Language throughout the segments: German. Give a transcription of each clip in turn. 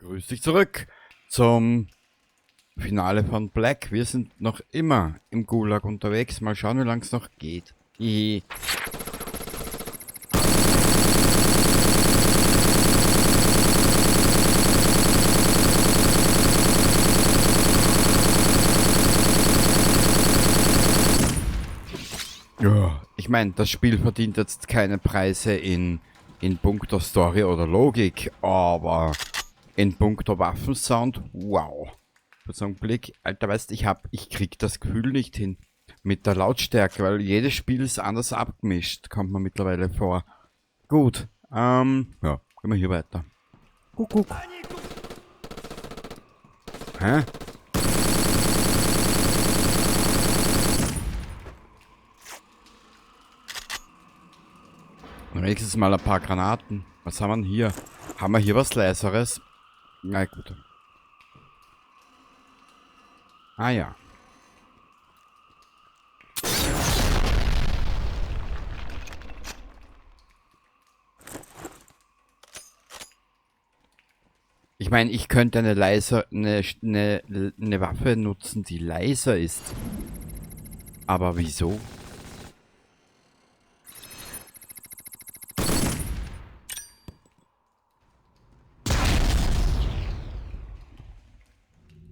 Grüß dich zurück zum Finale von Black. Wir sind noch immer im Gulag unterwegs. Mal schauen, wie lange es noch geht. Hihi. Ja, ich meine, das Spiel verdient jetzt keine Preise in puncto Story oder Logik, aber in puncto Waffensound, wow. Für so einen Blick, Alter, weißt, ich krieg das Gefühl nicht hin mit der Lautstärke, weil jedes Spiel ist anders abgemischt, kommt mir mittlerweile vor. Gut, ja, gehen wir hier weiter. Guck. Hä? Nächstes Mal ein paar Granaten. Was haben wir denn hier? Haben wir hier was Leiseres? Na gut. Ah ja. Ich meine, ich könnte eine Waffe nutzen, die leiser ist. Aber wieso?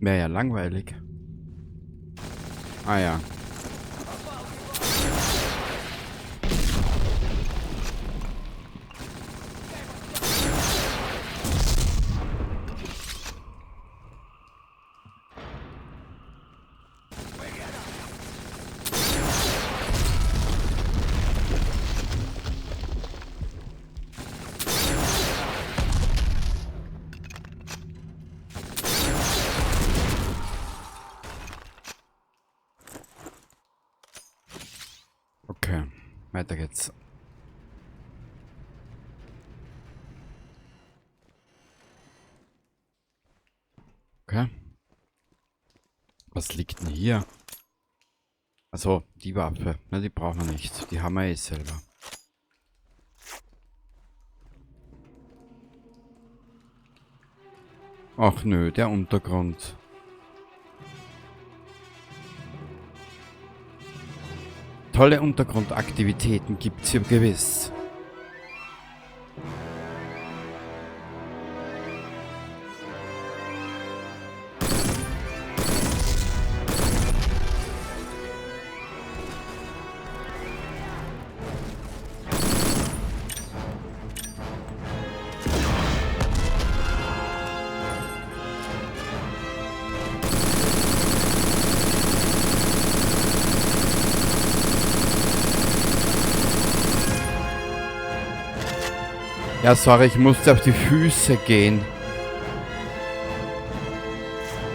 Wäre ja langweilig. Ah ja. Okay, weiter geht's. Okay. Was liegt denn hier? Also, die Waffe. Na, die brauchen wir nicht. Die haben wir eh selber. Ach nö, der Untergrund. Tolle Untergrundaktivitäten gibt's hier gewiss. Ja, sorry, ich musste auf die Füße gehen.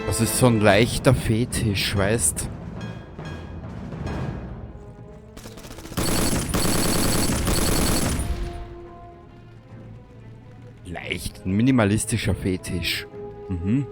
Das ist so ein leichter Fetisch, weißt? Leicht, ein minimalistischer Fetisch. Mhm.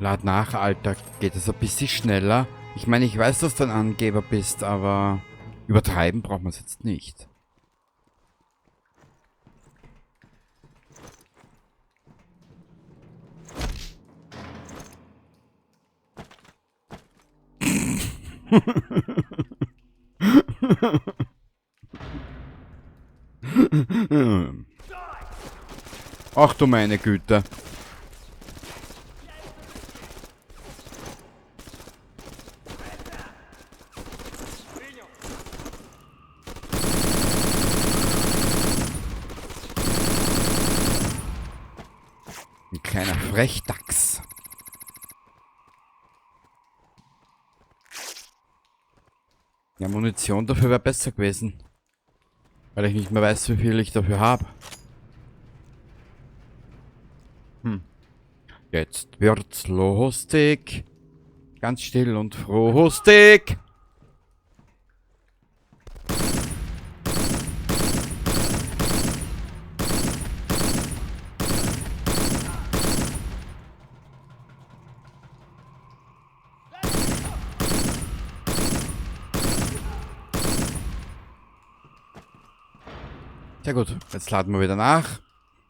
Lad nach, Alter. Geht es ein bisschen schneller? Ich meine, ich weiß, dass du ein Angeber bist, aber übertreiben braucht man es jetzt nicht. Ach du meine Güte. Ein kleiner Frechdachs. Ja, Munition dafür wäre besser gewesen. Weil ich nicht mehr weiß, wie viel ich dafür habe. Jetzt wird's lustig. Ganz still und frostig. Sehr gut, jetzt laden wir wieder nach.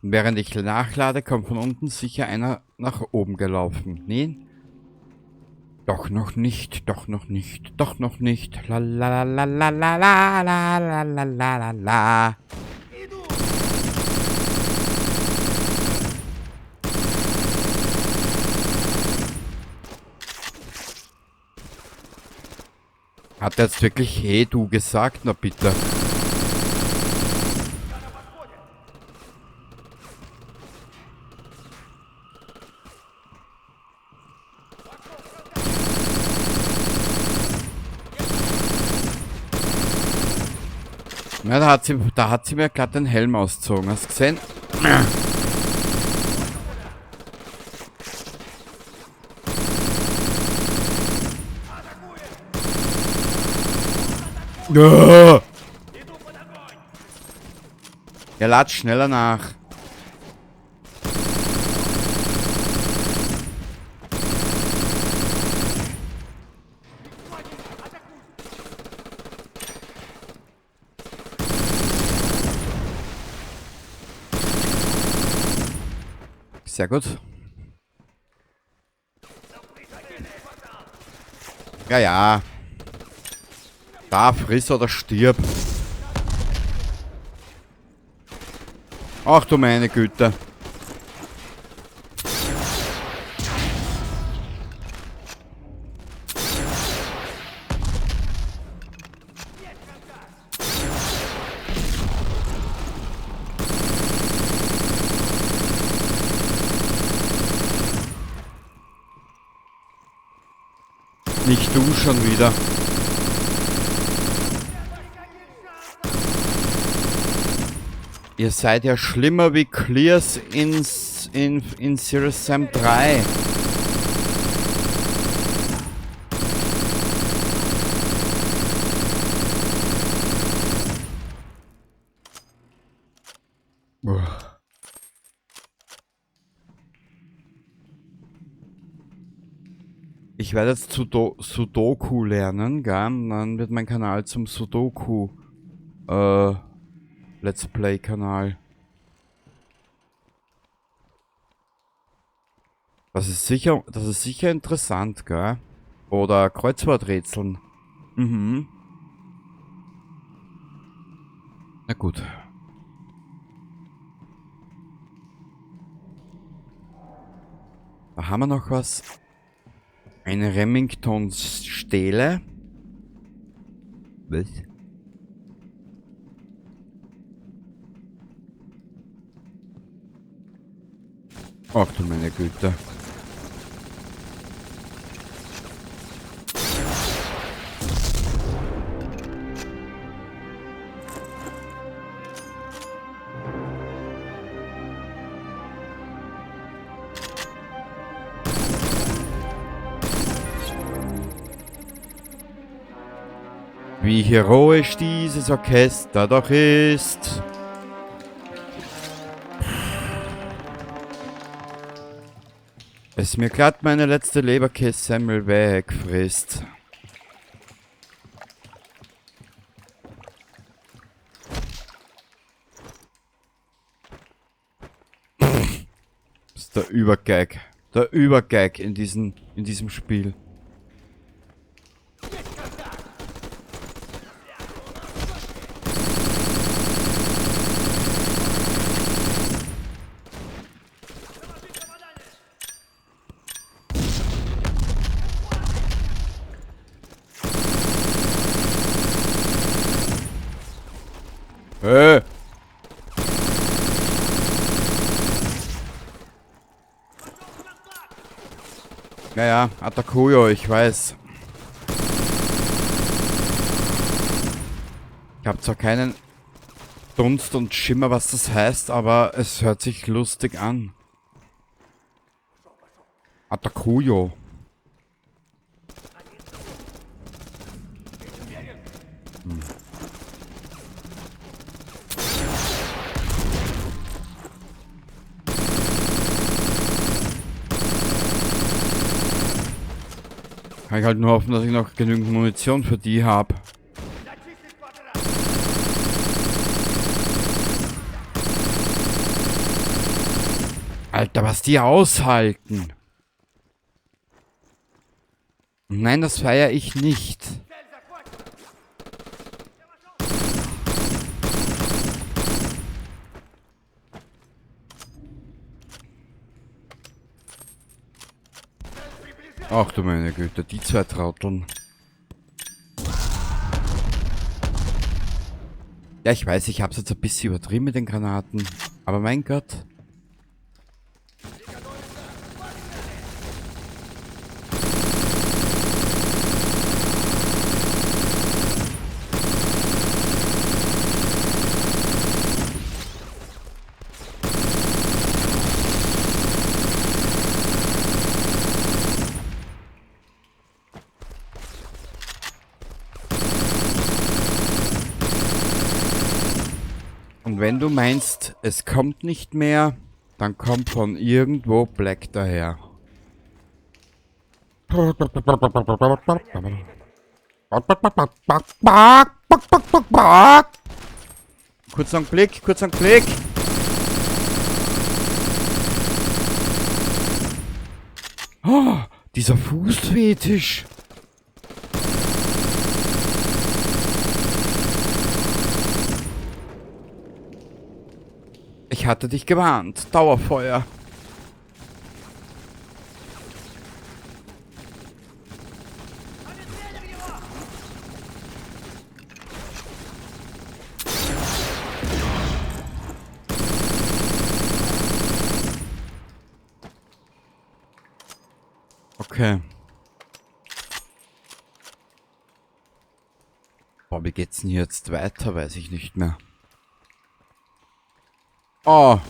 Und während ich nachlade, kommt von unten sicher einer nach oben gelaufen. Nee? Doch noch nicht, doch noch nicht, doch noch nicht. La la la la la la la la la la la la. Hat er jetzt wirklich hey du gesagt? Na bitte. Na, da hat sie mir gerade den Helm ausgezogen. Hast du gesehen? Er ladet schneller nach. Sehr gut. Ja, ja. Da, friss oder stirb. Ach du meine Güte. Nicht du schon wieder. Ihr seid ja schlimmer wie Clears in Serious Sam 3. Ich werde jetzt Sudoku lernen, gell? Dann wird mein Kanal zum Sudoku Let's Play Kanal. Das ist sicher interessant, gell? Oder Kreuzworträtseln. Mhm. Na gut. Da haben wir noch was. Eine Remington-Stele. Was? Ach du meine Güte. Wie heroisch dieses Orchester doch ist. Es mir glatt meine letzte Leberkässemmel wegfrisst. Das ist der Übergag. Der Übergag in diesem Spiel. Ja, ja, Atakuyo, ich weiß. Ich habe zwar keinen Dunst und Schimmer, was das heißt, aber es hört sich lustig an. Atakuyo. Kann ich halt nur hoffen, dass ich noch genügend Munition für die habe. Alter, was die aushalten. Nein, das feiere ich nicht. Ach du meine Güte, die zwei Trotteln. Ja, ich weiß, ich hab's jetzt ein bisschen übertrieben mit den Granaten. Aber mein Gott. Und wenn du meinst, es kommt nicht mehr, dann kommt von irgendwo Black daher. Kurz einen Blick, kurz einen Blick. Oh, dieser Fußfetisch. Ich hatte dich gewarnt. Dauerfeuer. Okay. Boah, wie geht's denn hier jetzt weiter? Weiß ich nicht mehr. Oh.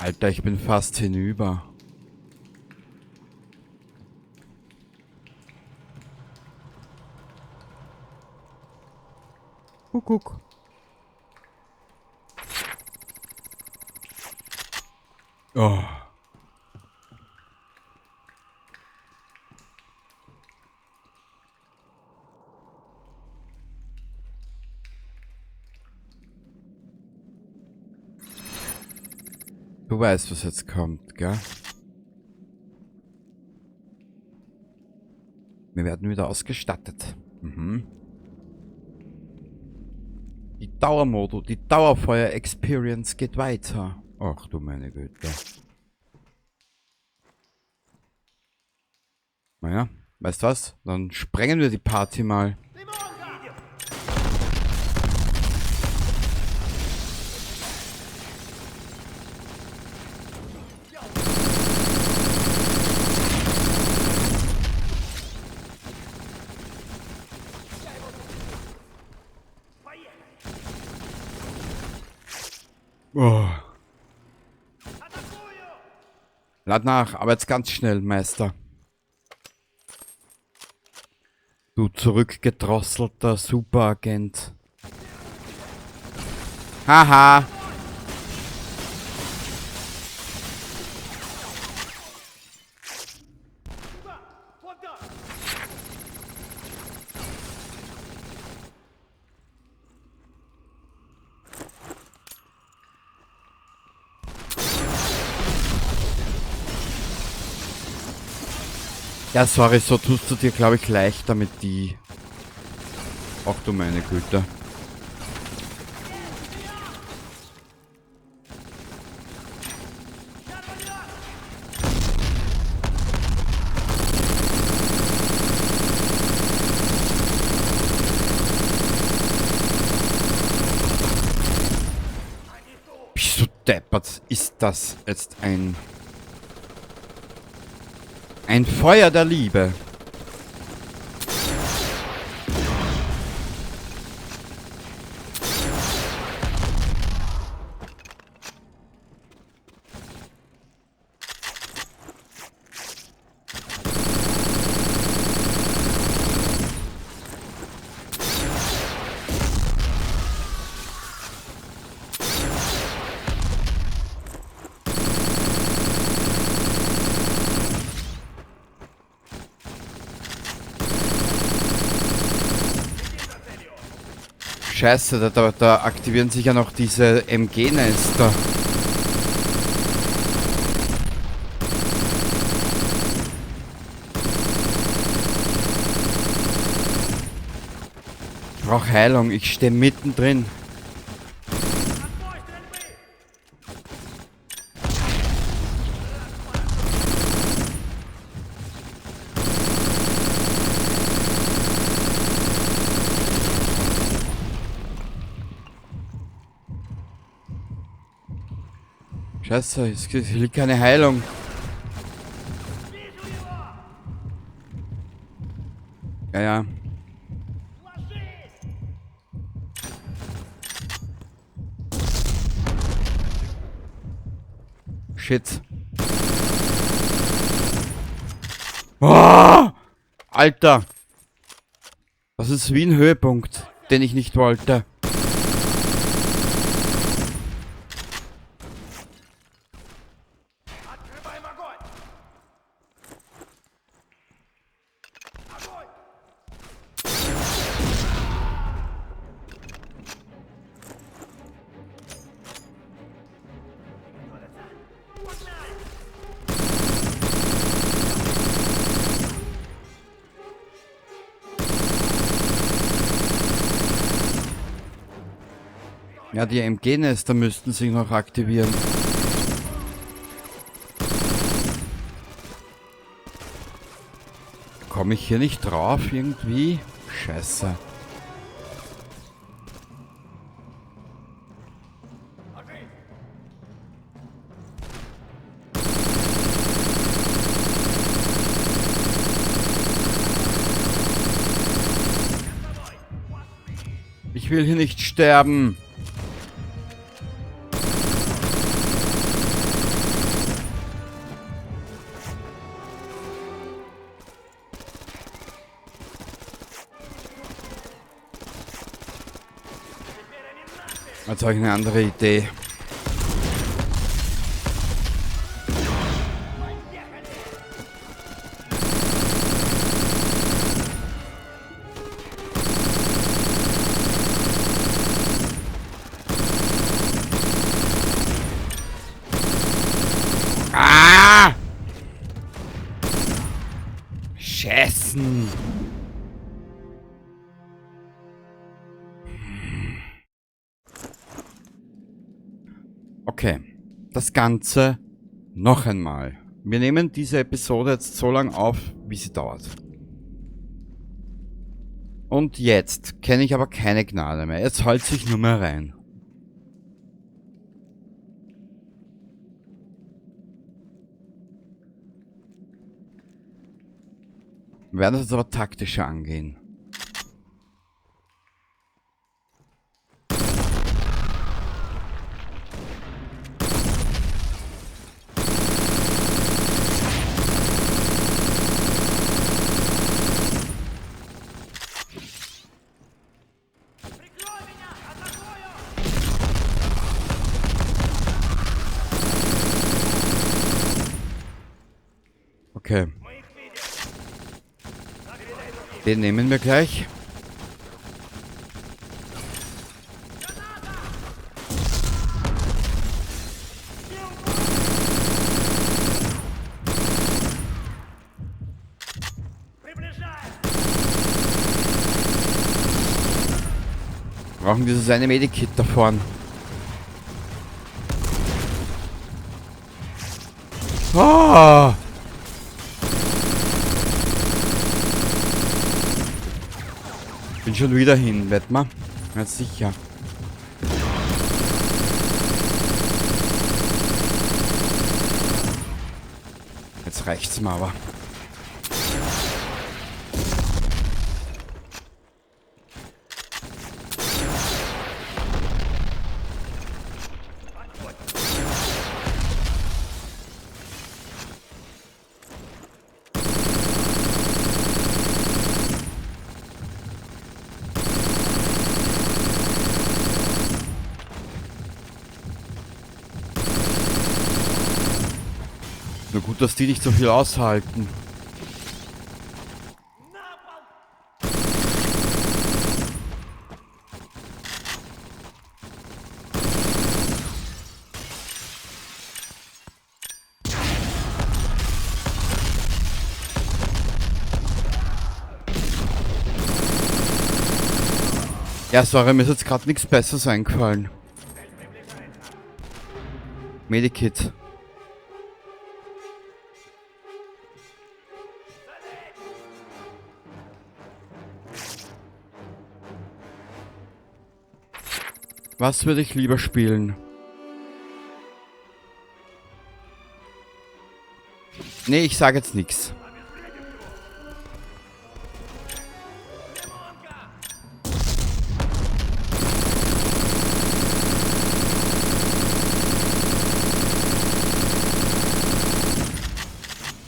Alter, ich bin fast hinüber. Kuckuck. Oh. Du weißt, was jetzt kommt, gell? Wir werden wieder ausgestattet. Mhm. Die die Dauerfeuer-Experience geht weiter. Ach du meine Güte. Naja, weißt du was? Dann sprengen wir die Party mal. Oh. Lad nach, aber jetzt ganz schnell, Meister. Du zurückgedrosselter Superagent. Haha. Ja, sorry, so tust du dir, glaube ich, leichter mit die. Ach du meine Güte. Bist du deppert? Ist das jetzt ein Feuer der Liebe? Scheiße, da aktivieren sich ja noch diese MG-Nester. Ich brauche Heilung, ich stehe mittendrin. Scheiße, es will keine Heilung. Ja, ja. Shit. Oh! Alter! Das ist wie ein Höhepunkt, den ich nicht wollte. Ja, die MG-Nester müssten sich noch aktivieren. Komme ich hier nicht drauf irgendwie? Scheiße. Ich will hier nicht sterben. Jetzt habe ich eine andere Idee. Ah! Scheißen! Okay, das Ganze noch einmal. Wir nehmen diese Episode jetzt so lang auf, wie sie dauert. Und jetzt kenne ich aber keine Gnade mehr. Jetzt halte ich nur mehr rein. Wir werden das jetzt aber taktischer angehen. Okay. Den nehmen wir gleich. Brauchen dieses eine Medikit da vorne. Ah! Bin schon wieder hin, wett mal. Ganz sicher. Jetzt reicht's mal aber. Nur gut, dass die nicht so viel aushalten. Ja, sorry, mir ist jetzt gerade nichts Besseres eingefallen. Medikit. Was würde ich lieber spielen? Nee, ich sage jetzt nichts.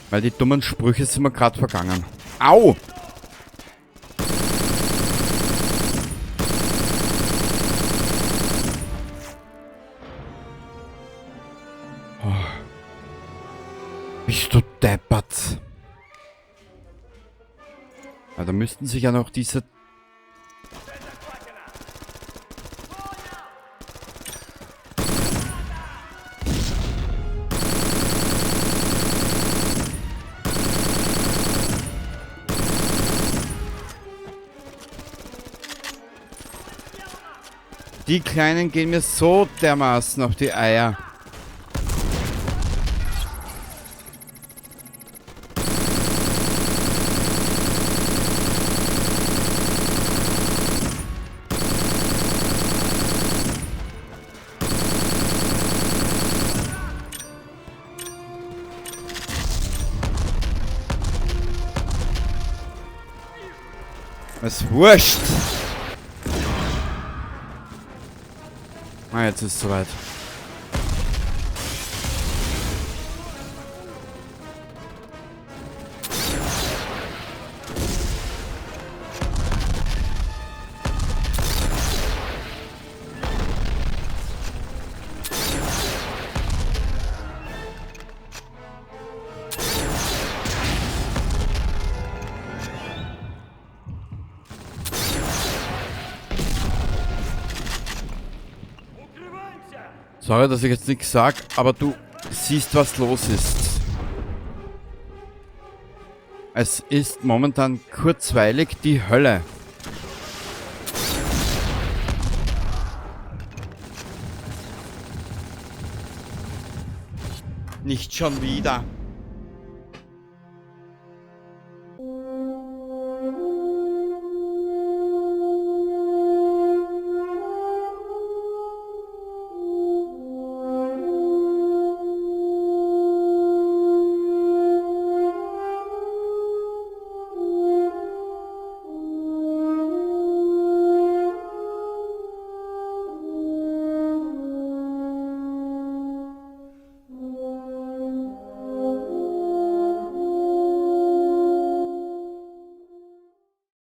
Weil die dummen Sprüche sind mir gerade vergangen. Au! Bist du deppert? Ja, da müssten sich ja noch diese... Die Kleinen gehen mir so dermaßen auf die Eier. Es wurscht. Ah, jetzt ist es soweit. Sorry, dass ich jetzt nichts sag, aber du siehst, was los ist. Es ist momentan kurzweilig die Hölle. Nicht schon wieder.